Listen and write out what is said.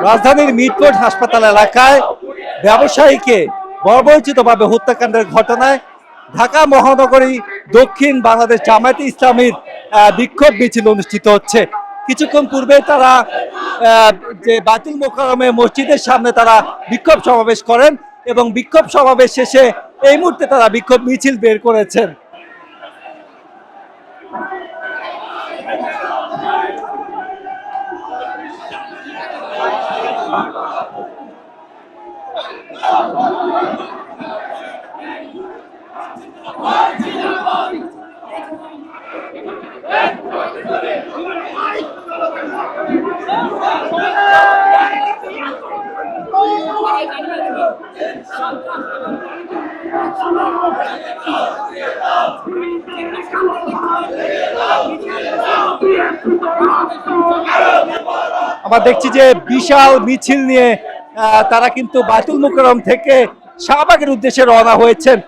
রাজধানীর মিটফোর্ড হাসপাতাল এলাকায় ব্যবসায়ীকে বর্বরচিতভাবে হত্যাকাণ্ডের ঘটনায় ঢাকা মহানগরী দক্ষিণ বাংলাদেশ জামায়াতে ইসলামীর বিক্ষোভ মিছিল অনুষ্ঠিত হচ্ছে। কিছুক্ষণ পূর্বে তারা যে বায়তুল মোকাররমে মসজিদের সামনে তারা বিক্ষোভ সমাবেশ করেন এবং বিক্ষোভ সমাবেশ শেষে এই মুহূর্তে তারা বিক্ষোভ মিছিল বের করেছেন। আমরা দেখছি যে বিশাল মিছিল নিয়ে তারা কিন্তু বায়তুল মোকাররম থেকে শাহবাগের উদ্দেশ্যে রওনা হয়েছেন।